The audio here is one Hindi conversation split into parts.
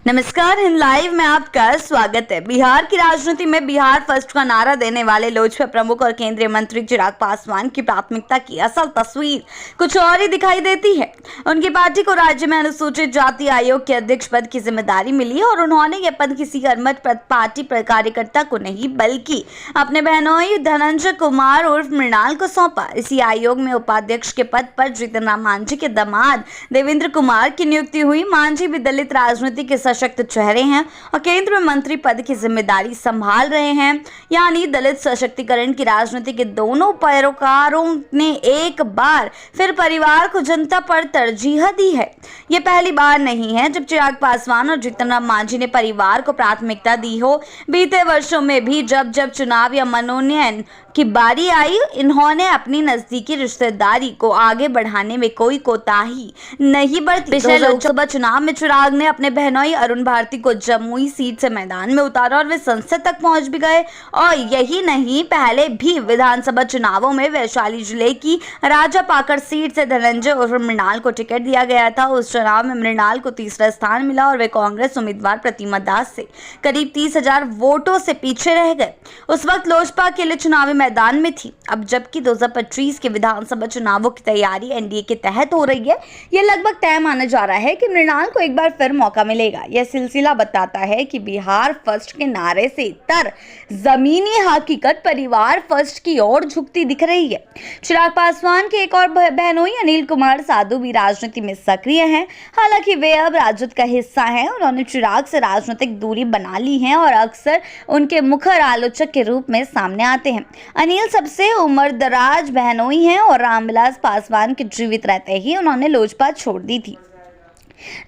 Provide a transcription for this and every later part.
नमस्कार, हिंद लाइव में आपका स्वागत है। बिहार की राजनीति में बिहार फर्स्ट का नारा देने वाले लोजपा प्रमुख और केंद्रीय मंत्री चिराग पासवान की प्राथमिकता की असल तस्वीर कुछ और ही दिखाई देती है। उनकी पार्टी को राज्य में अनुसूचित जाति आयोग के अध्यक्ष पद की जिम्मेदारी मिली और उन्होंने यह पद किसी कर्मठ पार्टी कार्यकर्ता को नहीं बल्कि अपने बहनोई धनंजय कुमार उर्फ मृणाल को सौंपा। इसी आयोग में उपाध्यक्ष के पद पर जीतन राम मांझी के दामाद देवेंद्र कुमार की नियुक्ति हुई। मांझी भी दलित राजनीति के सशक्त चेहरे हैं और केंद्र में मंत्री पद की जिम्मेदारी संभाल रहे हैं। यानी दलित सशक्तिकरण की राजनीति के दोनों पैरोकारों ने एक बार फिर परिवार को जनता पर तरजीह दी है। ये पहली बार नहीं है जब चिराग पासवान और जीतन राम मांझी ने परिवार को प्राथमिकता दी हो। बीते वर्षों में भी जब जब चुनाव या मनोनयन की बारी आई, इन्होंने अपनी नजदीकी रिश्तेदारी को आगे बढ़ाने में कोई कोताही नहीं बरती। पिछले लोकसभा चुनाव में चिराग ने अपने बहनोई अरुण भारती को जमुई सीट से मैदान में उतारा और वे संसद तक पहुंच भी गए। और यही नहीं, पहले भी विधानसभा चुनावों में वैशाली जिले की राजा पाकड़ सीट से धनंजय उर्फ मृणाल को टिकट दिया गया था। उस चुनाव में मृणाल को तीसरा स्थान मिला और वे कांग्रेस उम्मीदवार प्रतिमा दास से करीब 30,000 वोटों से पीछे रह गए। उस वक्त लोजपा के लिए चुनावी मैदान में थी। अब जबकि 2025 के विधानसभा चुनावों की तैयारी एनडीए के तहत हो रही है, यह लगभग तय माना जा रहा है कि मृणाल को एक बार फिर मौका मिलेगा। यह सिलसिला बताता है कि बिहार फर्स्ट के नारे से इतर जमीनी हकीकत परिवार फर्स्ट की ओर झुकती दिख रही है। चिराग पासवान के एक और बहनोई अनिल कुमार साधु भी राजनीति में सक्रिय हैं। हालांकि वे अब राजद का हिस्सा हैं। उन्होंने चिराग से राजनीतिक दूरी बना ली है और अक्सर उनके मुखर आलोचक के रूप में सामने आते हैं। अनिल सबसे उम्रदराज बहनोई हैं और रामविलास पासवान के जीवित रहते ही उन्होंने लोजपा छोड़ दी थी।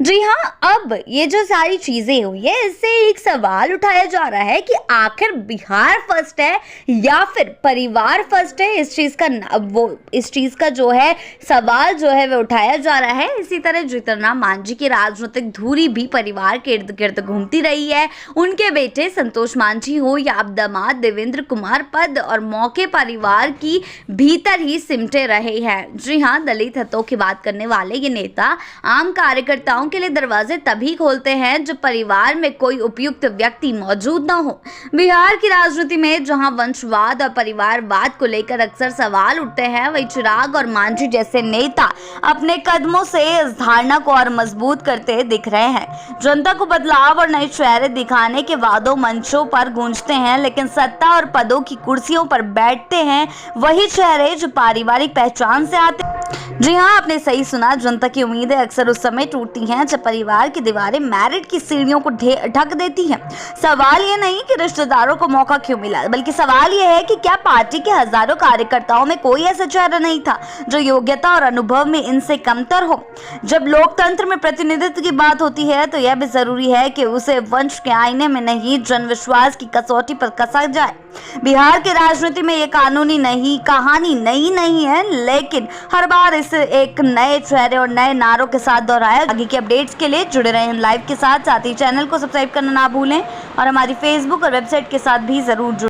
जी हाँ, अब ये जो सारी चीजें हुई है, इससे एक सवाल उठाया जा रहा है कि आखिर बिहार फर्स्ट है या फिर परिवार फर्स्ट है। इस चीज का जो है सवाल जो है वो उठाया जा रहा है। इसी तरह जीतन राम मांझी की राजनीतिक धुरी भी परिवार के इर्द गिर्द घूमती रही है। उनके बेटे संतोष मांझी हो या अब दामाद देवेंद्र कुमार, पद और मौके परिवार की भीतर ही सिमटे रहे हैं। जी हाँ, दलित हितों की बात करने वाले ये नेता आम कार्यकर्ताओं के लिए दरवाजे तभी खोलते हैं जब परिवार में कोई उपयुक्त व्यक्ति मौजूद न हो। बिहार की राजनीति में जहां वंशवाद और परिवारवाद को लेकर अक्सर सवाल उठते हैं, वही चिराग और मांझी जैसे नेता अपने कदमों से इस धारणा को और मजबूत करते दिख रहे हैं। जनता को बदलाव और नए चेहरे दिखाने के वादों मंचों पर गूंजते हैं, लेकिन सत्ता और पदों की कुर्सियों पर बैठते हैं वही चेहरे जो पारिवारिक पहचान से आते हैं। जी हाँ, आपने सही सुना। जनता की उम्मीदें अक्सर उस समय टूटती हैं जब परिवार की दीवारें मेरिट की सीढ़ियों को ढक देती हैं। सवाल ये नहीं कि रिश्तेदारों को मौका क्यों मिला, बल्कि सवाल ये है कि क्या पार्टी के हजारों कार्यकर्ताओं में कोई ऐसा चेहरा नहीं था जो योग्यता और अनुभव में इनसे कमतर हो। जब लोकतंत्र में प्रतिनिधित्व की बात होती है तो यह भी जरूरी है कि उसे वंश के आईने में नहीं, जन विश्वास की कसौटी पर कसा जाए। बिहार की राजनीति में ये कानूनी कहानी नहीं है, लेकिन हर बार इसे एक नए चेहरे और नए नारों के साथ दोहराया। आगे की अपडेट्स के लिए जुड़े रहें लाइव के साथ ही चैनल को सब्सक्राइब करना ना भूलें और हमारी फेसबुक और वेबसाइट के साथ भी जरूर जुड़ें।